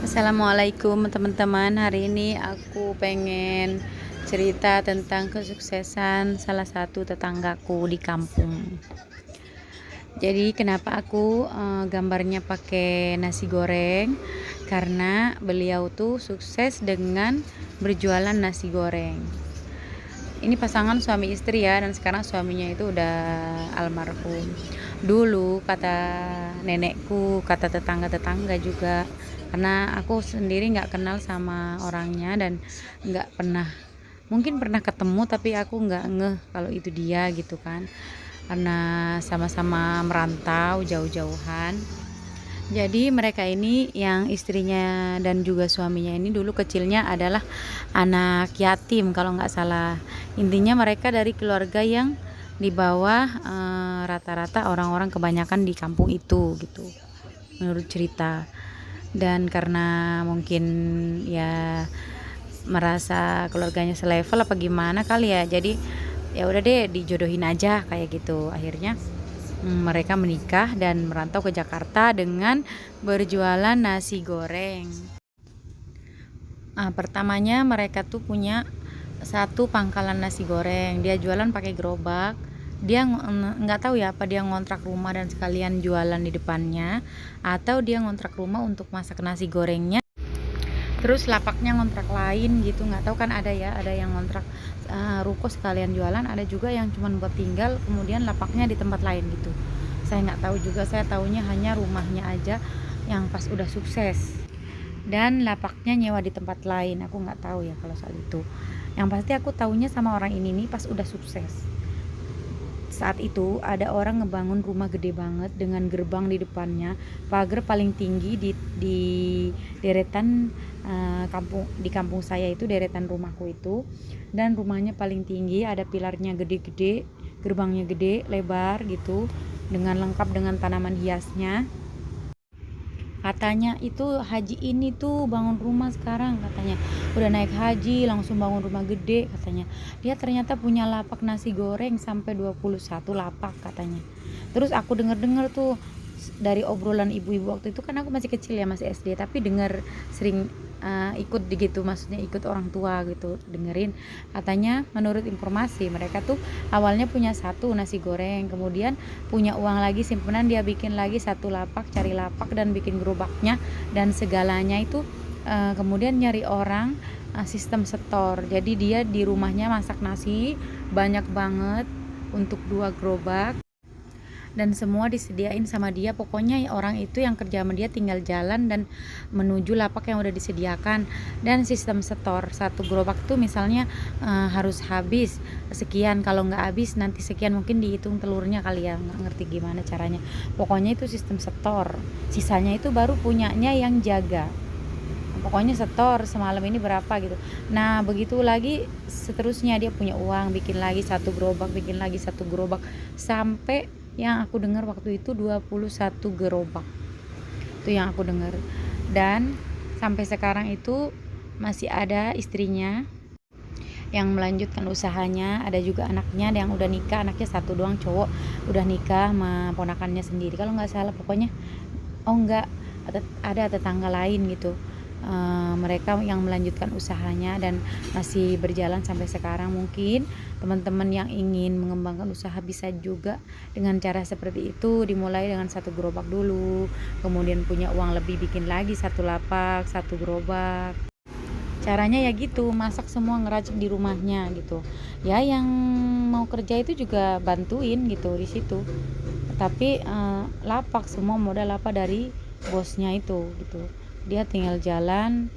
Assalamualaikum teman-teman. Hari ini aku pengen cerita tentang kesuksesan salah satu tetanggaku di kampung. Jadi kenapa aku gambarnya pakai nasi goreng? Karena beliau tuh sukses dengan berjualan nasi goreng. Ini pasangan suami istri ya, dan sekarang suaminya itu udah almarhum. Dulu kata nenekku, kata tetangga-tetangga juga, karena aku sendiri nggak kenal sama orangnya dan nggak pernah, mungkin pernah ketemu tapi aku nggak ngeh kalau itu dia gitu kan, karena sama-sama merantau jauh-jauhan. Jadi mereka ini yang istrinya dan juga suaminya ini dulu kecilnya adalah anak yatim kalau nggak salah. Intinya mereka dari keluarga yang di bawah rata-rata orang-orang kebanyakan di kampung itu gitu, menurut cerita. Dan karena mungkin ya merasa keluarganya selevel apa gimana kali ya, jadi ya udah deh dijodohin aja kayak gitu. Akhirnya mereka menikah dan merantau ke Jakarta dengan berjualan nasi goreng. Pertamanya mereka tuh punya satu pangkalan nasi goreng. Dia jualan pakai gerobak. Dia nggak tahu ya apa dia ngontrak rumah dan sekalian jualan di depannya, atau dia ngontrak rumah untuk masak nasi gorengnya. Terus lapaknya ngontrak lain gitu, nggak tahu kan, ada ya, ada yang ngontrak ruko sekalian jualan, ada juga yang cuma buat tinggal kemudian lapaknya di tempat lain gitu. Saya nggak tahu juga, saya taunya hanya rumahnya aja yang pas udah sukses dan lapaknya nyewa di tempat lain. Aku nggak tahu ya kalau soal itu. Yang pasti aku taunya sama orang ini nih pas udah sukses. Saat itu ada orang ngebangun rumah gede banget dengan gerbang di depannya, pagar paling tinggi di deretan di kampung saya itu, deretan rumahku itu. Dan rumahnya paling tinggi, ada pilarnya gede-gede, gerbangnya gede, lebar gitu, dengan lengkap dengan tanaman hiasnya. Katanya itu haji ini tuh bangun rumah sekarang, katanya udah naik haji langsung bangun rumah gede katanya. Dia ternyata punya lapak nasi goreng sampai 21 lapak katanya. Terus aku denger-denger tuh dari obrolan ibu-ibu waktu itu, kan aku masih kecil ya, masih SD, tapi denger sering ikut gitu, maksudnya ikut orang tua gitu dengerin. Katanya menurut informasi mereka tuh awalnya punya satu nasi goreng, kemudian punya uang lagi simpenan, dia bikin lagi satu lapak, cari lapak dan bikin gerobaknya dan segalanya itu, kemudian nyari orang, sistem setor. Jadi dia di rumahnya masak nasi banyak banget untuk 2 gerobak dan semua disediain sama dia. Pokoknya ya orang itu yang kerja sama dia tinggal jalan dan menuju lapak yang udah disediakan. Dan sistem setor, satu gerobak tuh misalnya harus habis sekian, kalau nggak habis nanti sekian, mungkin dihitung telurnya kali ya, nggak ngerti gimana caranya. Pokoknya itu sistem setor, sisanya itu baru punyanya yang jaga. Pokoknya setor semalam ini berapa gitu. Nah begitu lagi seterusnya, dia punya uang bikin lagi satu gerobak, bikin lagi satu gerobak, sampai yang aku dengar waktu itu 21 gerobak. Itu yang aku dengar. Dan sampai sekarang itu masih ada istrinya yang melanjutkan usahanya, ada juga anaknya yang udah nikah, anaknya satu doang cowok, udah nikah sama ponakannya sendiri kalau nggak salah. Pokoknya enggak, ada tetangga lain gitu. Mereka yang melanjutkan usahanya dan masih berjalan sampai sekarang. Mungkin teman-teman yang ingin mengembangkan usaha bisa juga dengan cara seperti itu, dimulai dengan satu gerobak dulu, kemudian punya uang lebih bikin lagi satu lapak, satu gerobak. Caranya ya gitu, masak semua ngeracik di rumahnya gitu ya. Yang mau kerja itu juga bantuin gitu di situ, tapi lapak semua modal apa dari bosnya itu gitu. Dia tinggal jalan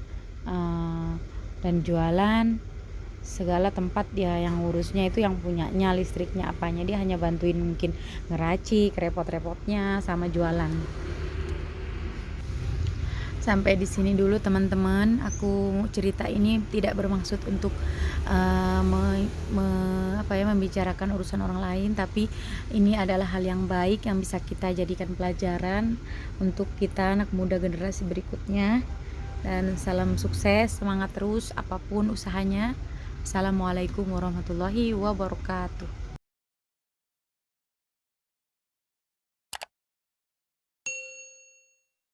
dan jualan, segala tempat dia yang ngurusnya, itu yang punyanya, listriknya apanya dia hanya bantuin, mungkin ngeracik repot-repotnya sama jualan. Sampai di sini dulu teman-teman, aku cerita ini tidak bermaksud untuk membicarakan urusan orang lain, tapi ini adalah hal yang baik yang bisa kita jadikan pelajaran untuk kita anak muda generasi berikutnya. Dan salam sukses, semangat terus apapun usahanya. Assalamualaikum warahmatullahi wabarakatuh.